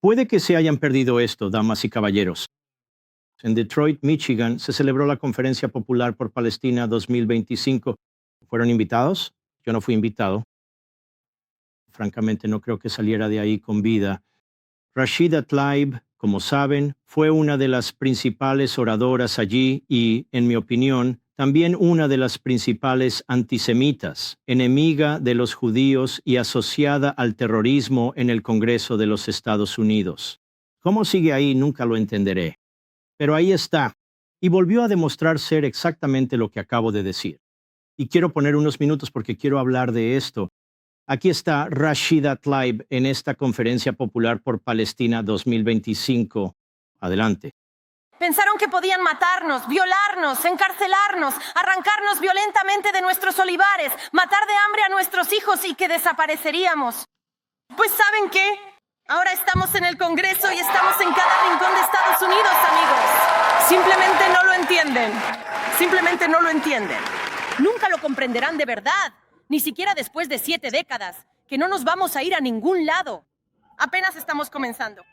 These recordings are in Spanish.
Puede que se hayan perdido esto, damas y caballeros. En Detroit, Michigan, se celebró la Conferencia Popular por Palestina 2025. ¿Fueron invitados? Yo no fui invitado. Francamente, no creo que saliera de ahí con vida. Rashida Tlaib, como saben, fue una de las principales oradoras allí y, en mi opinión, también una de las principales antisemitas, enemiga de los judíos y asociada al terrorismo en el Congreso de los Estados Unidos. ¿Cómo sigue ahí? Nunca lo entenderé. Pero ahí está, y volvió a demostrar ser exactamente lo que acabo de decir. Y quiero poner unos minutos porque quiero hablar de esto. Aquí está Rashida Tlaib en esta Conferencia Popular por Palestina 2025. Adelante. Pensaron que podían matarnos, violarnos, encarcelarnos, arrancarnos violentamente de nuestros olivares, matar de hambre a nuestros hijos y que desapareceríamos. Pues ¿saben qué? Ahora estamos en el Congreso y estamos en cada rincón de Estados Unidos, amigos. Simplemente no lo entienden. Simplemente no lo entienden. Nunca lo comprenderán de verdad. Ni siquiera después de 7 décadas, que no nos vamos a ir a ningún lado. Apenas estamos comenzando.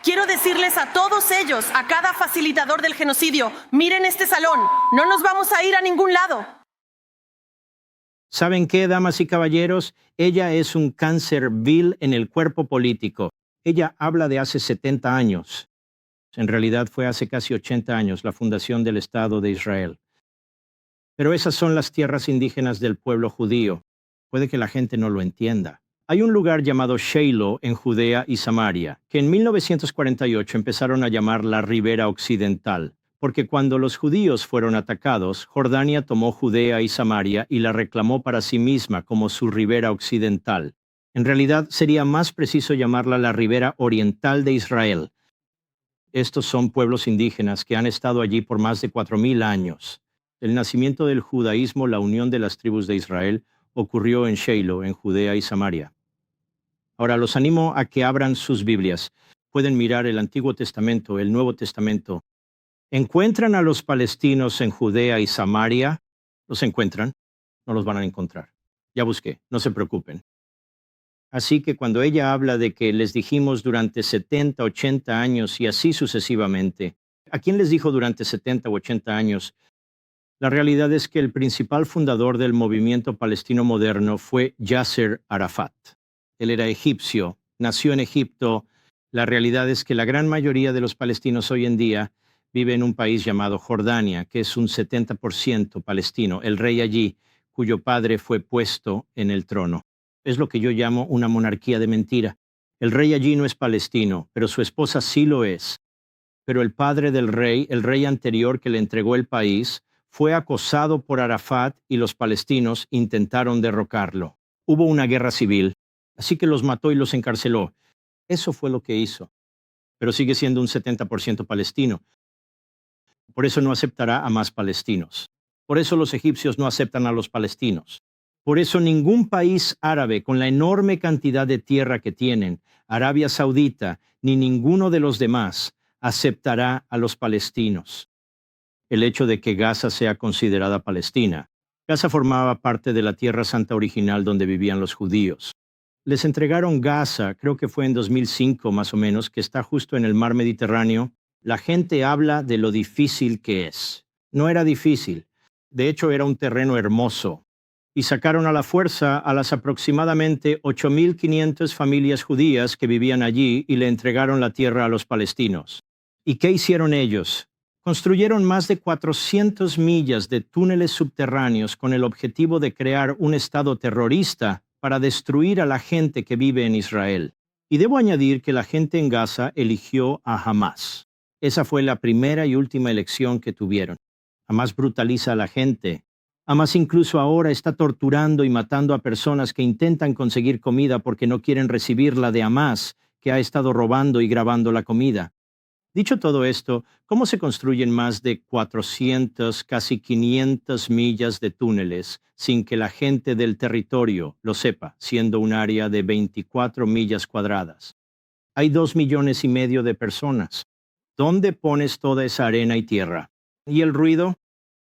Quiero decirles a todos ellos, a cada facilitador del genocidio, miren este salón, no nos vamos a ir a ningún lado. ¿Saben qué, damas y caballeros? Ella es un cáncer vil en el cuerpo político. Ella habla de hace 70 años. En realidad fue hace casi 80 años la fundación del Estado de Israel. Pero esas son las tierras indígenas del pueblo judío. Puede que la gente no lo entienda. Hay un lugar llamado Shiloh en Judea y Samaria, que en 1948 empezaron a llamar la Ribera Occidental, porque cuando los judíos fueron atacados, Jordania tomó Judea y Samaria y la reclamó para sí misma como su Ribera Occidental. En realidad sería más preciso llamarla la Ribera Oriental de Israel. Estos son pueblos indígenas que han estado allí por más de 4,000 años. El nacimiento del judaísmo, la unión de las tribus de Israel, ocurrió en Shiloh, en Judea y Samaria. Ahora los animo a que abran sus Biblias. Pueden mirar el Antiguo Testamento, el Nuevo Testamento. ¿Encuentran a los palestinos en Judea y Samaria? ¿Los encuentran? No los van a encontrar. Ya busqué, no se preocupen. Así que cuando ella habla de que les dijimos durante 70, 80 años y así sucesivamente, ¿a quién les dijo durante 70 o 80 años? La realidad es que el principal fundador del movimiento palestino moderno fue Yasser Arafat. Él era egipcio, nació en Egipto. La realidad es que la gran mayoría de los palestinos hoy en día vive en un país llamado Jordania, que es un 70% palestino. El rey allí, cuyo padre fue puesto en el trono. Es lo que yo llamo una monarquía de mentira. El rey allí no es palestino, pero su esposa sí lo es. Pero el padre del rey, el rey anterior que le entregó el país, fue acosado por Arafat y los palestinos intentaron derrocarlo. Hubo una guerra civil, así que los mató y los encarceló. Eso fue lo que hizo. Pero sigue siendo un 70% palestino. Por eso no aceptará a más palestinos. Por eso los egipcios no aceptan a los palestinos. Por eso ningún país árabe, con la enorme cantidad de tierra que tienen, Arabia Saudita, ni ninguno de los demás, aceptará a los palestinos. El hecho de que Gaza sea considerada Palestina. Gaza formaba parte de la Tierra Santa original donde vivían los judíos. Les entregaron Gaza, creo que fue en 2005 más o menos, que está justo en el mar Mediterráneo. La gente habla de lo difícil que es. No era difícil. De hecho, era un terreno hermoso. Y sacaron a la fuerza a las aproximadamente 8,500 familias judías que vivían allí y le entregaron la tierra a los palestinos. ¿Y qué hicieron ellos? Construyeron más de 400 millas de túneles subterráneos con el objetivo de crear un estado terrorista para destruir a la gente que vive en Israel. Y debo añadir que la gente en Gaza eligió a Hamás. Esa fue la primera y última elección que tuvieron. Hamás brutaliza a la gente. Hamás incluso ahora está torturando y matando a personas que intentan conseguir comida porque no quieren recibirla de Hamás, que ha estado robando y grabando la comida. Dicho todo esto, ¿cómo se construyen más de 400, casi 500 millas de túneles sin que la gente del territorio lo sepa, siendo un área de 24 millas cuadradas? Hay 2,5 millones de personas. ¿Dónde pones toda esa arena y tierra? ¿Y el ruido?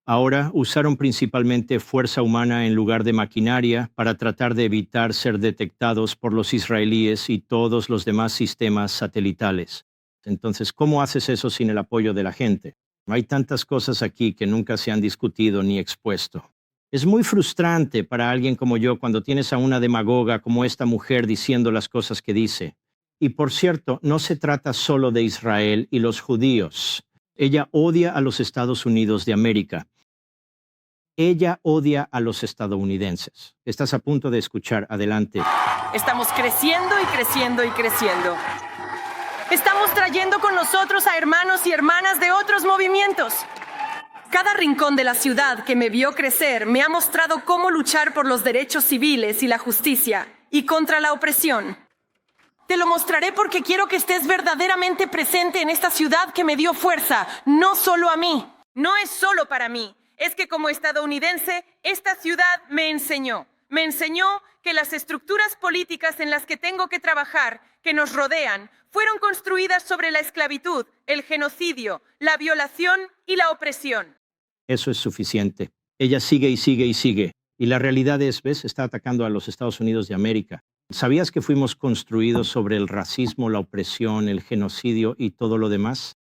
Ahora usaron principalmente fuerza humana en lugar de maquinaria para tratar de evitar ser detectados por los israelíes y todos los demás sistemas satelitales. Entonces, ¿cómo haces eso sin el apoyo de la gente? Hay tantas cosas aquí que nunca se han discutido ni expuesto. Es muy frustrante para alguien como yo cuando tienes a una demagoga como esta mujer diciendo las cosas que dice. Y por cierto, no se trata solo de Israel y los judíos. Ella odia a los Estados Unidos de América. Ella odia a los estadounidenses. Estás a punto de escuchar. Adelante. Estamos creciendo y creciendo y creciendo. Estamos trayendo con nosotros a hermanos y hermanas de otros movimientos. Cada rincón de la ciudad que me vio crecer me ha mostrado cómo luchar por los derechos civiles y la justicia y contra la opresión. Te lo mostraré porque quiero que estés verdaderamente presente en esta ciudad que me dio fuerza, no solo a mí. No es solo para mí, es que como estadounidense, esta ciudad me enseñó. Me enseñó que las estructuras políticas en las que tengo que trabajar, que nos rodean, fueron construidas sobre la esclavitud, el genocidio, la violación y la opresión. Eso es suficiente. Ella sigue y sigue y sigue. Y la realidad es, ¿ves? Está atacando a los Estados Unidos de América. ¿Sabías que fuimos construidos sobre el racismo, la opresión, el genocidio y todo lo demás?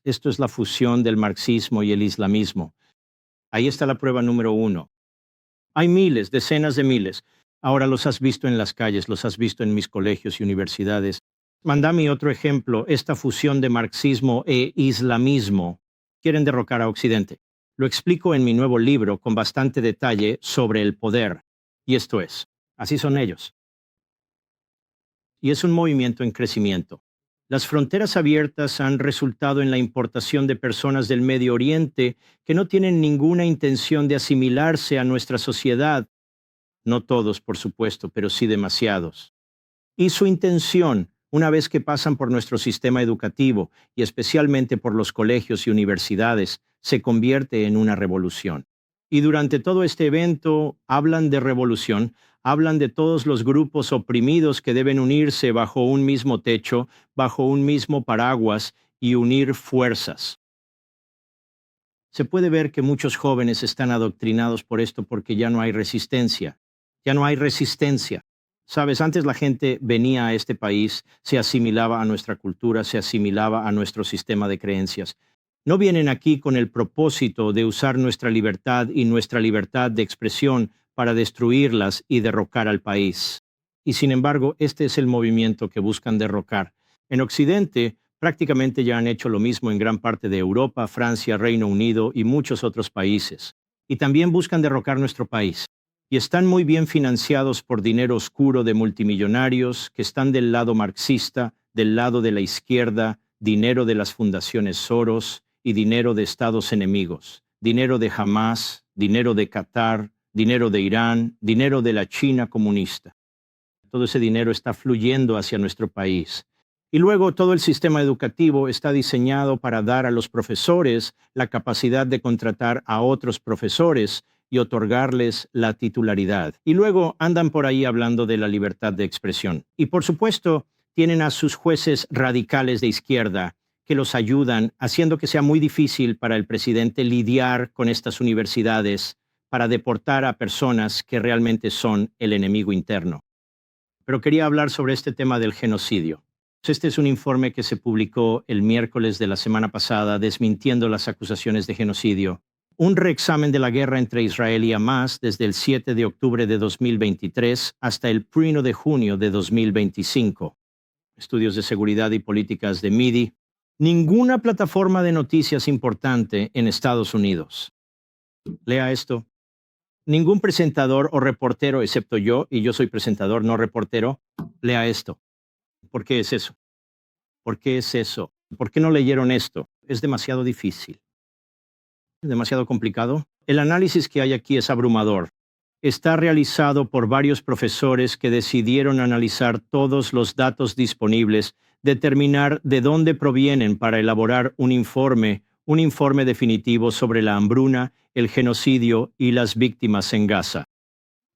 Esto es la fusión del marxismo y el islamismo. Ahí está la prueba número 1. Hay miles, decenas de miles. Ahora los has visto en las calles, los has visto en mis colegios y universidades. Mándame otro ejemplo, esta fusión de marxismo e islamismo. Quieren derrocar a Occidente. Lo explico en mi nuevo libro con bastante detalle sobre el poder. Y esto es, así son ellos. Y es un movimiento en crecimiento. Las fronteras abiertas han resultado en la importación de personas del Medio Oriente que no tienen ninguna intención de asimilarse a nuestra sociedad. No todos, por supuesto, pero sí demasiados. Y su intención, una vez que pasan por nuestro sistema educativo y especialmente por los colegios y universidades, se convierte en una revolución. Y durante todo este evento hablan de revolución, hablan de todos los grupos oprimidos que deben unirse bajo un mismo techo, bajo un mismo paraguas y unir fuerzas. Se puede ver que muchos jóvenes están adoctrinados por esto porque ya no hay resistencia. Ya no hay resistencia. Sabes, antes la gente venía a este país, se asimilaba a nuestra cultura, se asimilaba a nuestro sistema de creencias. No vienen aquí con el propósito de usar nuestra libertad y nuestra libertad de expresión para destruirlas y derrocar al país. Y sin embargo, este es el movimiento que buscan derrocar. En Occidente, prácticamente ya han hecho lo mismo en gran parte de Europa, Francia, Reino Unido y muchos otros países. Y también buscan derrocar nuestro país. Y están muy bien financiados por dinero oscuro de multimillonarios que están del lado marxista, del lado de la izquierda, dinero de las fundaciones Soros y dinero de estados enemigos, dinero de Hamas, dinero de Qatar, dinero de Irán, dinero de la China comunista. Todo ese dinero está fluyendo hacia nuestro país. Y luego todo el sistema educativo está diseñado para dar a los profesores la capacidad de contratar a otros profesores y otorgarles la titularidad. Y luego andan por ahí hablando de la libertad de expresión. Y por supuesto, tienen a sus jueces radicales de izquierda que los ayudan, haciendo que sea muy difícil para el presidente lidiar con estas universidades para deportar a personas que realmente son el enemigo interno. Pero quería hablar sobre este tema del genocidio. Este es un informe que se publicó el miércoles de la semana pasada desmintiendo las acusaciones de genocidio. Un reexamen de la guerra entre Israel y Hamas desde el 7 de octubre de 2023 hasta el 1 de junio de 2025. Estudios de seguridad y políticas de MIDI. Ninguna plataforma de noticias importante en Estados Unidos. Lea esto. Ningún presentador o reportero, excepto yo, y yo soy presentador, no reportero, lea esto. ¿Por qué es eso? ¿Por qué es eso? ¿Por qué no leyeron esto? Es demasiado difícil. ¿Demasiado complicado? El análisis que hay aquí es abrumador. Está realizado por varios profesores que decidieron analizar todos los datos disponibles, determinar de dónde provienen para elaborar un informe definitivo sobre la hambruna, el genocidio y las víctimas en Gaza.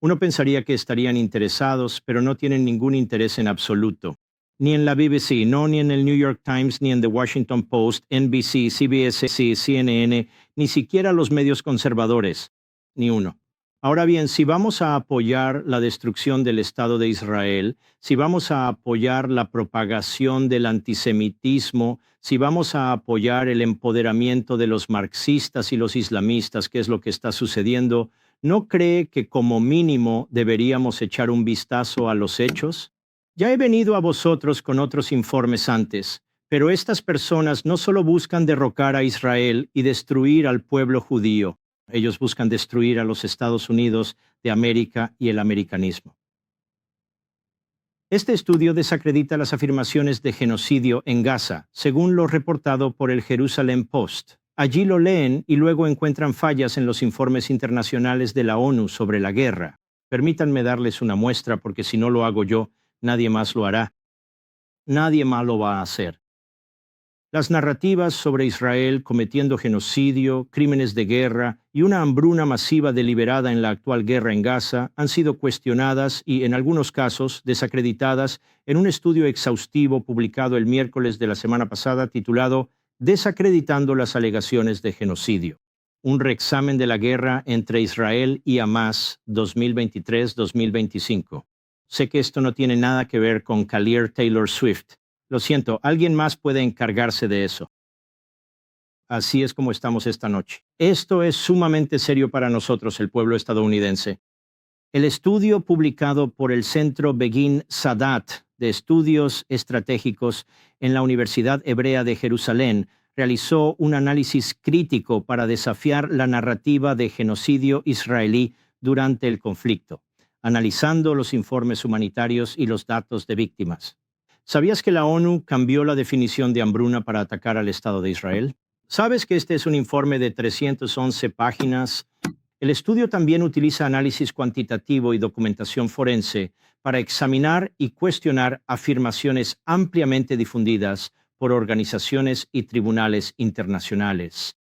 Uno pensaría que estarían interesados, pero no tienen ningún interés en absoluto. Ni en la BBC, no ni en el New York Times, ni en The Washington Post, NBC, CBS, CNN, ni siquiera los medios conservadores, ni uno. Ahora bien, si vamos a apoyar la destrucción del Estado de Israel, si vamos a apoyar la propagación del antisemitismo, si vamos a apoyar el empoderamiento de los marxistas y los islamistas, que es lo que está sucediendo, ¿no cree que como mínimo deberíamos echar un vistazo a los hechos? Ya he venido a vosotros con otros informes antes, pero estas personas no solo buscan derrocar a Israel y destruir al pueblo judío, ellos buscan destruir a los Estados Unidos de América y el americanismo. Este estudio desacredita las afirmaciones de genocidio en Gaza, según lo reportado por el Jerusalem Post. Allí lo leen y luego encuentran fallas en los informes internacionales de la ONU sobre la guerra. Permítanme darles una muestra porque si no lo hago yo, nadie más lo hará. Nadie más lo va a hacer. Las narrativas sobre Israel cometiendo genocidio, crímenes de guerra y una hambruna masiva deliberada en la actual guerra en Gaza han sido cuestionadas y, en algunos casos, desacreditadas en un estudio exhaustivo publicado el miércoles de la semana pasada titulado Desacreditando las alegaciones de genocidio. Un reexamen de la guerra entre Israel y Hamás 2023-2025. Sé que esto no tiene nada que ver con Clear Taylor Swift. Lo siento, alguien más puede encargarse de eso. Así es como estamos esta noche. Esto es sumamente serio para nosotros, el pueblo estadounidense. El estudio publicado por el Centro Begin Sadat de Estudios Estratégicos en la Universidad Hebrea de Jerusalén realizó un análisis crítico para desafiar la narrativa de genocidio israelí durante el conflicto, analizando los informes humanitarios y los datos de víctimas. ¿Sabías que la ONU cambió la definición de hambruna para atacar al Estado de Israel? ¿Sabes que este es un informe de 311 páginas? El estudio también utiliza análisis cuantitativo y documentación forense para examinar y cuestionar afirmaciones ampliamente difundidas por organizaciones y tribunales internacionales.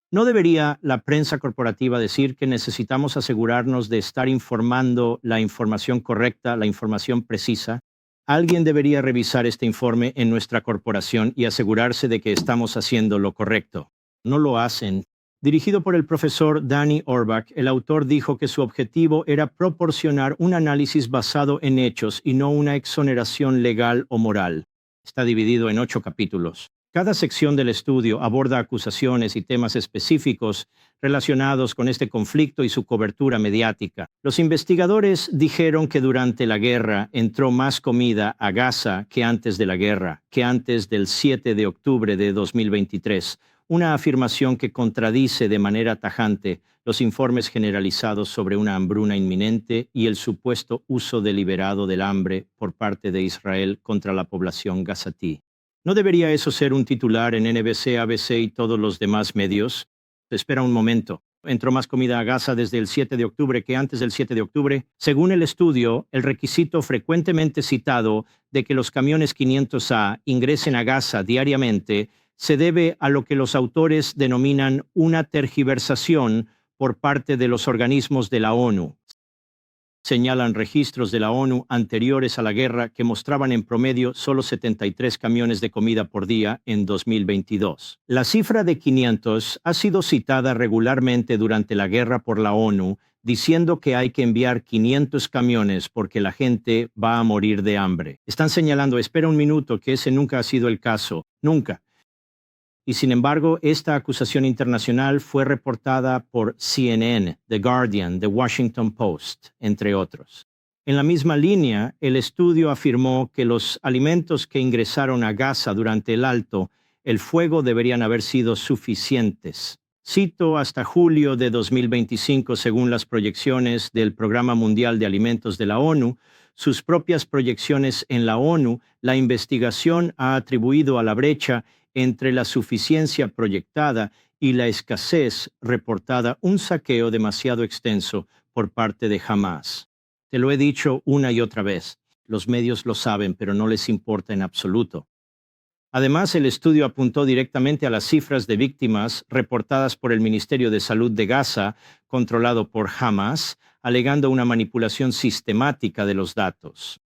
¿No debería la prensa corporativa decir que necesitamos asegurarnos de estar informando la información correcta, la información precisa? Alguien debería revisar este informe en nuestra corporación y asegurarse de que estamos haciendo lo correcto. No lo hacen. Dirigido por el profesor Danny Orbach, el autor dijo que su objetivo era proporcionar un análisis basado en hechos y no una exoneración legal o moral. Está dividido en 8 capítulos. Cada sección del estudio aborda acusaciones y temas específicos relacionados con este conflicto y su cobertura mediática. Los investigadores dijeron que durante la guerra entró más comida a Gaza que antes de la guerra, que antes del 7 de octubre de 2023, una afirmación que contradice de manera tajante los informes generalizados sobre una hambruna inminente y el supuesto uso deliberado del hambre por parte de Israel contra la población gazatí. ¿No debería eso ser un titular en NBC, ABC y todos los demás medios? Espera un momento. Entró más comida a Gaza desde el 7 de octubre que antes del 7 de octubre. Según el estudio, el requisito frecuentemente citado de que los camiones 500A ingresen a Gaza diariamente se debe a lo que los autores denominan una tergiversación por parte de los organismos de la ONU. Señalan registros de la ONU anteriores a la guerra que mostraban en promedio solo 73 camiones de comida por día en 2022. La cifra de 500 ha sido citada regularmente durante la guerra por la ONU, diciendo que hay que enviar 500 camiones porque la gente va a morir de hambre. Están señalando, espera un minuto, que ese nunca ha sido el caso. Nunca. Y sin embargo, esta acusación internacional fue reportada por CNN, The Guardian, The Washington Post, entre otros. En la misma línea, el estudio afirmó que los alimentos que ingresaron a Gaza durante el alto el fuego deberían haber sido suficientes. Cito hasta julio de 2025, según las proyecciones del Programa Mundial de Alimentos de la ONU, sus propias proyecciones en la ONU, la investigación ha atribuido a la brecha entre la suficiencia proyectada y la escasez reportada un saqueo demasiado extenso por parte de Hamás. Te lo he dicho una y otra vez. Los medios lo saben, pero no les importa en absoluto. Además, el estudio apuntó directamente a las cifras de víctimas reportadas por el Ministerio de Salud de Gaza, controlado por Hamás, alegando una manipulación sistemática de los datos.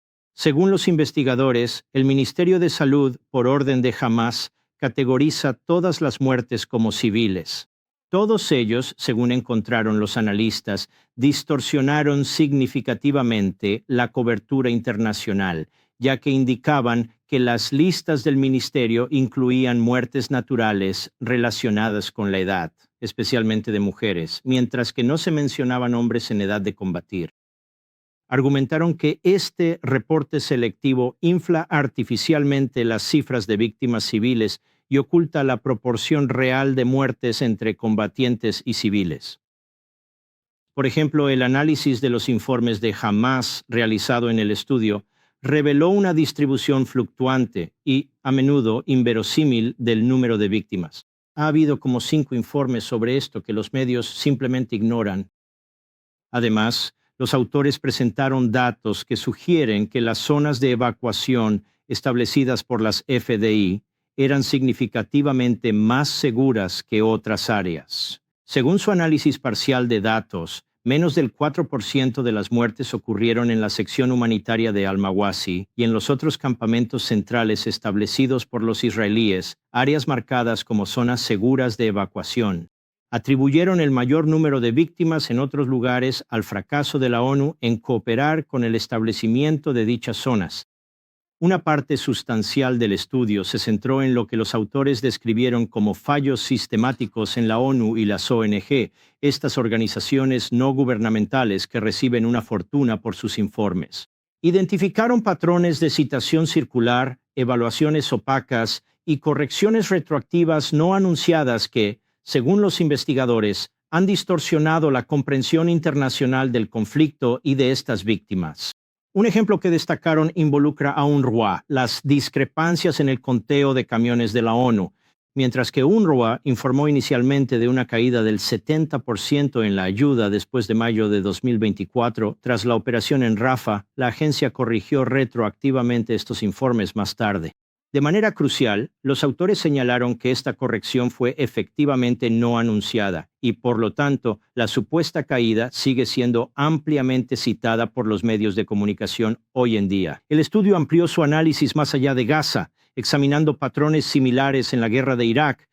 Según los investigadores, el Ministerio de Salud, por orden de Hamás, categoriza todas las muertes como civiles. Todos ellos, según encontraron los analistas, distorsionaron significativamente la cobertura internacional, ya que indicaban que las listas del ministerio incluían muertes naturales relacionadas con la edad, especialmente de mujeres, mientras que no se mencionaban hombres en edad de combatir. Argumentaron que este reporte selectivo infla artificialmente las cifras de víctimas civiles y oculta la proporción real de muertes entre combatientes y civiles. Por ejemplo, el análisis de los informes de Hamás realizado en el estudio reveló una distribución fluctuante y, a menudo, inverosímil del número de víctimas. Ha habido como 5 informes sobre esto que los medios simplemente ignoran. Además, los autores presentaron datos que sugieren que las zonas de evacuación establecidas por las FDI eran significativamente más seguras que otras áreas. Según su análisis parcial de datos, menos del 4% de las muertes ocurrieron en la sección humanitaria de Al-Mawasi y en los otros campamentos centrales establecidos por los israelíes, áreas marcadas como zonas seguras de evacuación. Atribuyeron el mayor número de víctimas en otros lugares al fracaso de la ONU en cooperar con el establecimiento de dichas zonas. Una parte sustancial del estudio se centró en lo que los autores describieron como fallos sistemáticos en la ONU y las ONG, estas organizaciones no gubernamentales que reciben una fortuna por sus informes. Identificaron patrones de citación circular, evaluaciones opacas y correcciones retroactivas no anunciadas que, según los investigadores, han distorsionado la comprensión internacional del conflicto y de estas víctimas. Un ejemplo que destacaron involucra a UNRWA, las discrepancias en el conteo de camiones de la ONU. Mientras que UNRWA informó inicialmente de una caída del 70% en la ayuda después de mayo de 2024, tras la operación en Rafah, la agencia corrigió retroactivamente estos informes más tarde. De manera crucial, los autores señalaron que esta corrección fue efectivamente no anunciada y, por lo tanto, la supuesta caída sigue siendo ampliamente citada por los medios de comunicación hoy en día. El estudio amplió su análisis más allá de Gaza, examinando patrones similares en la guerra de Irak,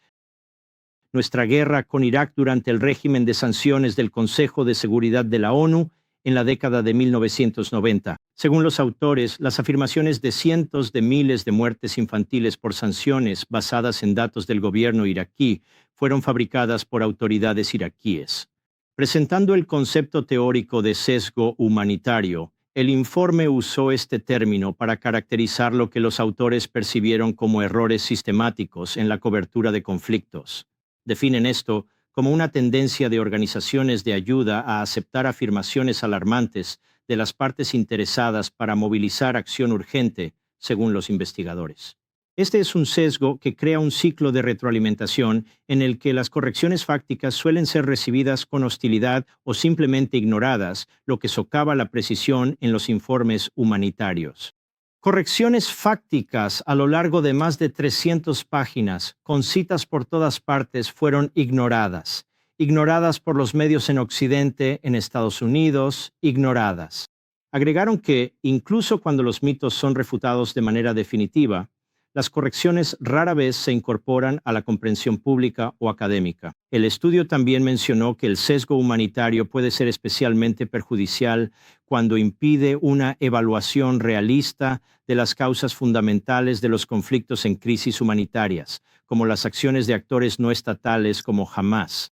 nuestra guerra con Irak durante el régimen de sanciones del Consejo de Seguridad de la ONU en la década de 1990. Según los autores, las afirmaciones de cientos de miles de muertes infantiles por sanciones basadas en datos del gobierno iraquí fueron fabricadas por autoridades iraquíes. Presentando el concepto teórico de sesgo humanitario, el informe usó este término para caracterizar lo que los autores percibieron como errores sistemáticos en la cobertura de conflictos. Definen esto como una tendencia de organizaciones de ayuda a aceptar afirmaciones alarmantes de las partes interesadas para movilizar acción urgente, según los investigadores. Este es un sesgo que crea un ciclo de retroalimentación en el que las correcciones fácticas suelen ser recibidas con hostilidad o simplemente ignoradas, lo que socava la precisión en los informes humanitarios. Correcciones fácticas a lo largo de más de 300 páginas, con citas por todas partes, fueron ignoradas por los medios en Occidente, en Estados Unidos, ignoradas. Agregaron que, incluso cuando los mitos son refutados de manera definitiva, las correcciones rara vez se incorporan a la comprensión pública o académica. El estudio también mencionó que el sesgo humanitario puede ser especialmente perjudicial cuando impide una evaluación realista de las causas fundamentales de los conflictos en crisis humanitarias, como las acciones de actores no estatales como Hamás.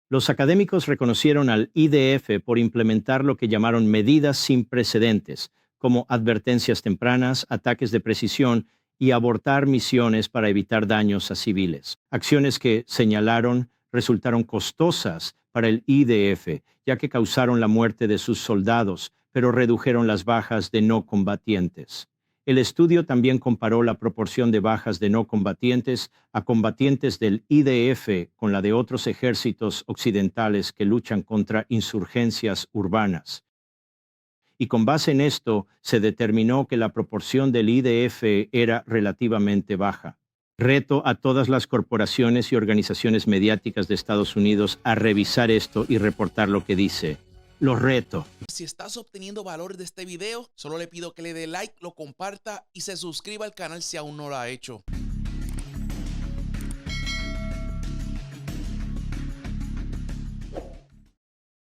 Los académicos reconocieron al IDF por implementar lo que llamaron medidas sin precedentes, como advertencias tempranas, ataques de precisión y abortar misiones para evitar daños a civiles. Acciones que, señalaron, resultaron costosas para el IDF, ya que causaron la muerte de sus soldados, pero redujeron las bajas de no combatientes. El estudio también comparó la proporción de bajas de no combatientes a combatientes del IDF con la de otros ejércitos occidentales que luchan contra insurgencias urbanas. Y con base en esto, se determinó que la proporción del IDF era relativamente baja. Reto a todas las corporaciones y organizaciones mediáticas de Estados Unidos a revisar esto y reportar lo que dice. Los reto. Si estás obteniendo valor de este video, solo le pido que le dé like, lo comparta y se suscriba al canal si aún no lo ha hecho.